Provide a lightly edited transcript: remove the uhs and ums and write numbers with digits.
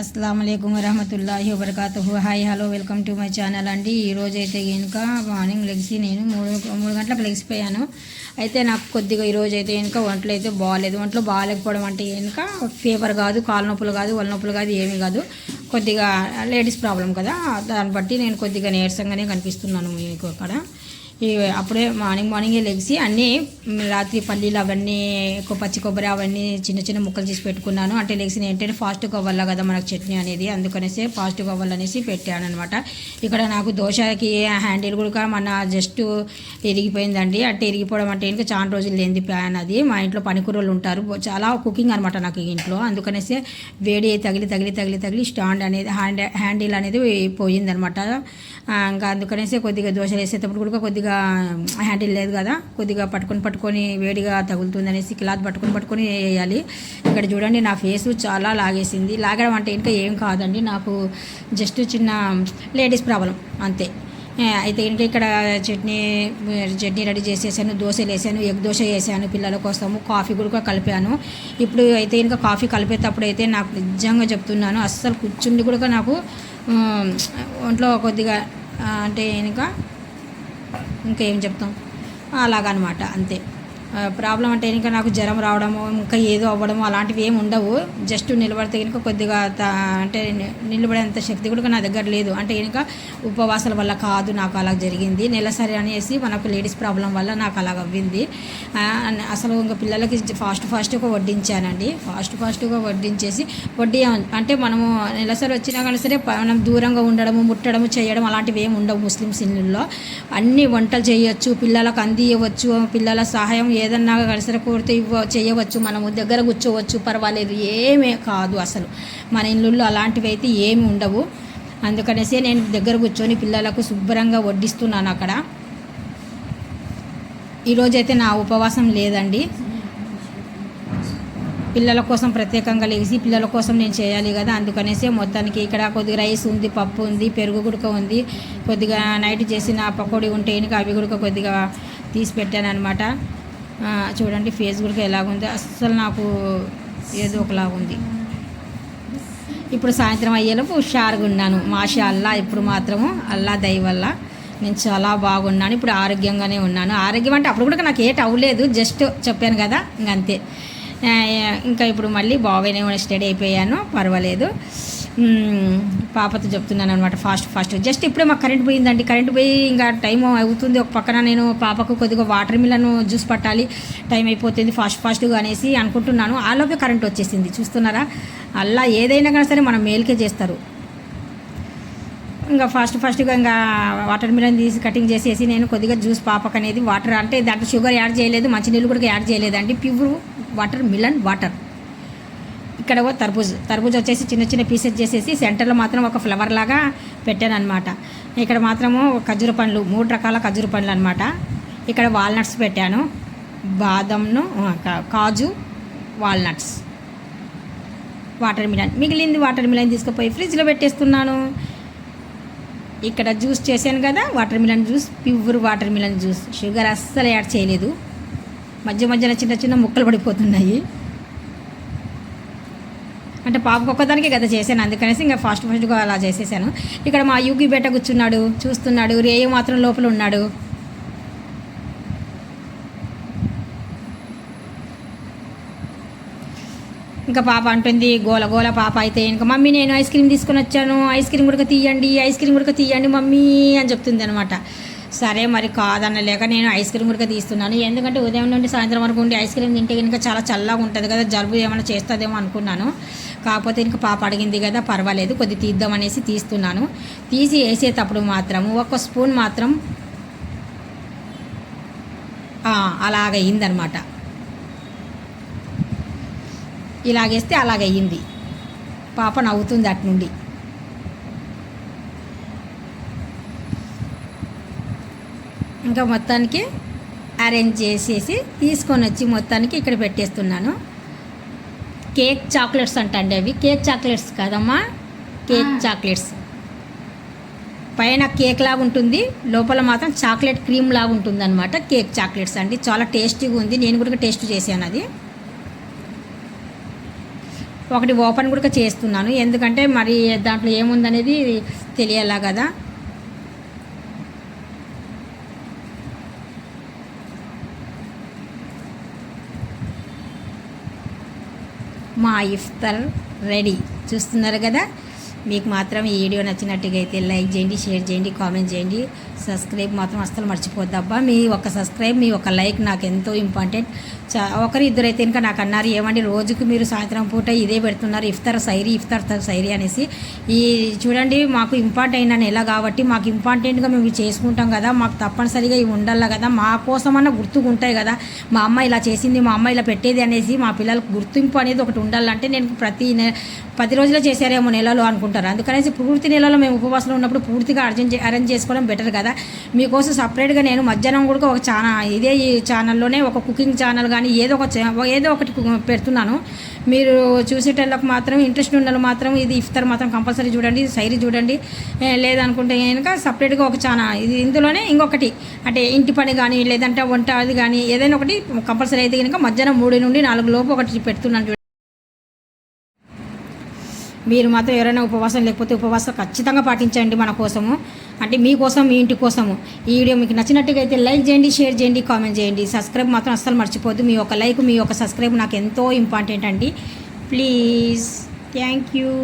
అస్సలాము అలైకుం వరహమతుల్లాహి వబరకాతుహు. Hi hello welcome to my channel అండి. ఈరోజు అయితే కనుక మార్నింగ్ లెగిసి నేను మూడు గంటలకు లెగిసిపోయాను. అయితే నాకు కొద్దిగా ఈరోజు అయితే కనుక ఒంట్లో అయితే బాగాలేదు. ఒంట్లో బాగాలేకపోవడం అంటే కనుక ఫీవర్ కాదు, కాళ్ళ నొప్పులు కాదు, ఒళ్ళ నొప్పులు కాదు, ఏమీ కాదు. కొద్దిగా లేడీస్ ప్రాబ్లం కదా, దాన్ని బట్టి నేను కొద్దిగా నీరసంగానే కనిపిస్తున్నాను మీకు అక్కడ. అప్పుడే మార్నింగే లెగిసి అన్నీ రాత్రి పల్లీలు అవన్నీ పచ్చి కొబ్బరి అవన్నీ చిన్న చిన్న ముక్కలు చేసి పెట్టుకున్నాను. అంటే లెగిసి ఏంటంటే ఫాస్ట్గా అవ్వాలి కదా మనకు చట్నీ అనేది, అందుకనేసి ఫాస్ట్గా అవ్వాలనేసి పెట్టాను అనమాట. ఇక్కడ నాకు దోశకి హ్యాండిల్ కూడా మన జస్ట్ ఇరిగిపోయిందండి. అంటే ఇరిగిపోవడం అంటే ఇంకా చాలా రోజులు లేనిది ప్యాన్ అది. మా ఇంట్లో పనికూరలు ఉంటారు, చాలా కుకింగ్ అనమాట నాకు ఇంట్లో. అందుకనేసి వేడి తగిలి స్టాండ్ అనేది హ్యాండిల్ అనేది పోయిందనమాట. ఇంకా అందుకనేసి కొద్దిగా దోశలు వేసేటప్పుడు కూడా కొద్దిగా హ్యాండిల్ లేదు కదా, కొద్దిగా పట్టుకొని వేడిగా తగులుతుంది అనేసి క్లాత్ పట్టుకొని వేయాలి. ఇక్కడ చూడండి నా ఫేసు చాలా లాగేసింది. లాగడం అంటే ఇంకా ఏం కాదండి, నాకు జస్ట్ చిన్న లేడీస్ ప్రాబ్లం అంతే. అయితే ఇంకా ఇక్కడ చట్నీ రెడీ చేసేసాను, దోశలు వేసాను, ఎగ్ దోశ వేసాను పిల్లల కోసము, కాఫీ కూడా కలిపాను. ఇప్పుడు అయితే ఇంకా కాఫీ కలిపేటప్పుడు అయితే నాకు నిజంగా చెప్తున్నాను, అస్సలు కూర్చుండి కూడా నాకు ఒంట్లో కొద్దిగా అంటే ఇంకేం చెప్తాం అలాగనమాట అంతే. ప్రాబ్లం అంటే ఇంకా నాకు జ్వరం రావడము, ఇంకా ఏదో అవ్వడము అలాంటివి ఏమి ఉండవు. జస్ట్ నిలబడితే కనుక కొద్దిగా అంటే నిలబడేంత శక్తి కూడా నా దగ్గర లేదు. అంటే కనుక ఉపవాసాల వల్ల కాదు నాకు అలా జరిగింది, నెలసరి అనేసి మనకు లేడీస్ ప్రాబ్లం వల్ల నాకు అలాగ అవ్వింది. అసలు ఇంకా పిల్లలకి ఫాస్ట్గా వడ్డించానండి. ఫాస్ట్గా వడ్డించేసి అంటే మనము నెలసరి వచ్చినా కానీ సరే మనం దూరంగా ఉండడము, ముట్టడము, చేయడం అలాంటివి ఏమి ఉండవు. ముస్లిమ్స్ ఇళ్ళల్లో అన్ని వంటలు చేయొచ్చు, పిల్లలకు అందియవచ్చు, పిల్లల సహాయం ఏదన్నా కలిసి కోరితే చేయవచ్చు, మనము దగ్గర కూర్చోవచ్చు, పర్వాలేదు, ఏమీ కాదు అసలు. మన ఇళ్ళల్లో అలాంటివి అయితే ఏమి ఉండవు. అందుకనేసి నేను దగ్గర కూర్చొని పిల్లలకు శుభ్రంగా వడ్డిస్తున్నాను అక్కడ. ఈరోజైతే నా ఉపవాసం లేదండి. పిల్లల కోసం ప్రత్యేకంగా లేచి పిల్లల కోసం నేను చేయాలి కదా, అందుకనేసి మొత్తానికి ఇక్కడ కొద్దిగా రైస్ ఉంది, పప్పు ఉంది, పెరుగు గుడక ఉంది, కొద్దిగా నైట్ చేసిన పకోడీ ఉంటే కనుక అవి కూడా కొద్దిగా తీసి పెట్టాను అనమాట. చూడండి ఫేస్ కూడా ఎలాగుంది, అస్సలు నాకు ఏదో ఒకలాగుంది. ఇప్పుడు సాయంత్రం అయ్యేలోపు హుషారుగా ఉన్నాను మాషా అల్లా. ఇప్పుడు మాత్రము అల్లా దయ వల్ల నేను చాలా బాగున్నాను, ఇప్పుడు ఆరోగ్యంగానే ఉన్నాను. ఆరోగ్యం అంటే అప్పుడు కూడా నాకు ఏటి అవ్వలేదు, జస్ట్ చెప్పాను కదా ఇంకంతే. ఇంకా ఇప్పుడు మళ్ళీ బాగానే స్టడీ అయిపోయాను, పర్వాలేదు. పాపతో చెప్తున్నాను అనమాట ఫాస్ట్. జస్ట్ ఇప్పుడే మాకు కరెంట్ పోయిందండి. కరెంట్ పోయి ఇంకా టైం అవుతుంది. ఒక పక్కన నేను పాపకు కొద్దిగా వాటర్ మిలన్ జ్యూస్ పట్టాలి, టైం అయిపోతుంది ఫాస్ట్గా అనేసి అనుకుంటున్నాను. ఆలోపే కరెంట్ వచ్చేసింది. చూస్తున్నారా, అలా ఏదైనా కానీ సరే మనం మేలుకే చేస్తారు. ఇంకా ఫాస్ట్గా ఇంకా వాటర్ మిలన్ తీసి కటింగ్ చేసేసి నేను కొద్దిగా జ్యూస్ పాపకు అనేది వాటర్, అంటే దాంట్లో షుగర్ యాడ్ చేయలేదు, మంచినీళ్ళు కూడా యాడ్ చేయలేదండి, ప్యూర్ వాటర్ మిలన్ వాటర్. ఇక్కడ తర్బూజ్ వచ్చేసి చిన్న పీసెస్ చేసేసి సెంటర్లో మాత్రం ఒక ఫ్లవర్ లాగా పెట్టాను అనమాట. ఇక్కడ మాత్రము ఖర్జూర పండ్లు, 3 రకాల ఖర్జూర పండ్లు అనమాట. ఇక్కడ వాల్నట్స్ పెట్టాను, బాదంను, కాజు, వాల్నట్స్, వాటర్ మిలన్. మిగిలింది వాటర్ మిలన్ తీసుకుపోయి ఫ్రిడ్జ్లో పెట్టేస్తున్నాను. ఇక్కడ జ్యూస్ చేశాను కదా, water melon juice, pure water melon juice, sugar అస్సలు యాడ్ చేయలేదు. మధ్యన చిన్న ముక్కలు పడిపోతున్నాయి. అంటే పాపకు ఒక్కదానికే కదా చేశాను, అందుకనేసి ఇంకా ఫాస్ట్గా అలా చేసేసాను. ఇక్కడ మా యూగి బేట కూర్చున్నాడు, చూస్తున్నాడు. రేయు మాత్రం లోపల ఉన్నాడు. ఇంకా పాప అంటుంది గోల పాప అయితే ఇంకా, మమ్మీ నేను ఐస్ క్రీమ్ తీసుకొని వచ్చాను, ఐస్ క్రీమ్ కూడా తీయండి మమ్మీ అని చెప్తుంది అనమాట. సరే మరి కాదనలేక నేను ఐస్ క్రీమ్ కూడా తీస్తున్నాను. ఎందుకంటే ఉదయం నుండి సాయంత్రం వరకు ఉండి ఐస్ క్రీమ్ తింటే కనుక చాలా చల్లగా ఉంటుంది కదా, జలుబు ఏమైనా చేస్తుందేమో అనుకున్నాను. కాకపోతే ఇంకా పాప అడిగింది కదా, పర్వాలేదు కొద్ది తీద్దామనేసి తీస్తున్నాను. తీసి వేసేటప్పుడు మాత్రం ఒక స్పూన్ మాత్రం అలాగయిందనమాట. ఇలాగేస్తే అలాగయ్యింది. పాప నవ్వుతుంది అటు నుండి. ఇంకా మొత్తానికి అరేంజ్ చేసేసి తీసుకొని వచ్చి మొత్తానికి ఇక్కడ పెట్టేస్తున్నాను. కేక్ చాక్లెట్స్ అంటండి, అవి కేక్ చాక్లెట్స్ కాదమ్మా, కేక్ చాక్లెట్స్. పైన కేక్ లాగా ఉంటుంది, లోపల మాత్రం చాక్లెట్ క్రీమ్ లాగా ఉంటుంది అనమాట. కేక్ చాక్లెట్స్ అండి, చాలా టేస్టీగా ఉంది. నేను కూడా టేస్ట్ చేశాను అది. ఒకటి ఓపెన్ కూడా చేస్తున్నాను, ఎందుకంటే మరి దాంట్లో ఏముందనేది తెలియాలా కదా. మా ఇఫ్తార్ రెడీ, చూస్తున్నారు కదా. మీకు మాత్రం ఈ వీడియో నచ్చినట్టుగా అయితే లైక్ చేయండి, షేర్ చేయండి, కామెంట్ చేయండి, సబ్స్క్రైబ్ మాత్రం అస్సలు మర్చిపోద్దబ్బా. మీ ఒక సబ్స్క్రైబ్, మీ ఒక లైక్ నాకు ఎంతో ఇంపార్టెంట్. ఒకరు ఇద్దరైతే ఇంకా నాకు అన్నారు, ఏమండి రోజుకు మీరు సాయంత్రం పూట ఇదే పెడుతున్నారు, ఇఫ్తార్ సైరీ అనేసి. ఈ చూడండి, మాకు ఇంపార్టెంట్ అయిన నెల కాబట్టి మాకు ఇంపార్టెంట్గా మేము చేసుకుంటాం కదా, మాకు తప్పనిసరిగా ఇవి ఉండాలి కదా, మా కోసమన్నా గుర్తుకుంటాయి కదా, మా అమ్మ ఇలా చేసింది, మా అమ్మ ఇలా పెట్టేది అనేసి మా పిల్లలకు గుర్తింపు అనేది ఒకటి ఉండాలంటే నేను 10 రోజులు చేశారేమో నెలలో అనుకుంటారు. అందుకనేసి పూర్తి నెలలో మేము ఉపవాసంలో ఉన్నప్పుడు పూర్తిగా అరేంజ్ చేసుకోవడం బెటర్ కదా. మీకోసం సపరేట్గా నేను మధ్యాహ్నం కూడా ఒక ఇదే ఈ ఛానల్లోనే ఒక కుకింగ్ ఛానల్ కానీ ఏదో ఒకటి పెడుతున్నాను. మీరు చూసేటోళ్ళకి మాత్రం ఇంట్రెస్ట్ ఉన్న మాత్రం ఇది ఇఫ్తార్ మాత్రం కంపల్సరీ చూడండి, సైరీ చూడండి. లేదనుకుంటే కనుక సపరేట్గా ఒక ఛానల్ ఇది, ఇందులోనే ఇంకొకటి అంటే ఇంటి పని కానీ లేదంటే వంట అది కానీ ఏదైనా ఒకటి కంపల్సరీ అయితే కనుక మధ్యాహ్నం 3 నుండి 4 లోపు ఒకటి పెడుతున్నాను. మీరు మాత్రం ఎవరైనా ఉపవాసం లేకపోతే ఉపవాసం ఖచ్చితంగా పాటించండి మన కోసము, అంటే మీకోసం, మీ ఇంటి కోసము. ఈ వీడియో మీకు నచ్చినట్టుగా అయితే లైక్ చేయండి, షేర్ చేయండి, కామెంట్ చేయండి, సబ్స్క్రైబ్ మాత్రం అస్సలు మర్చిపోద్దు. మీ ఒక లైక్, మీ ఒక సబ్స్క్రైబ్ నాకు ఎంతో ఇంపార్టెంట్ అండి. Please, thank you.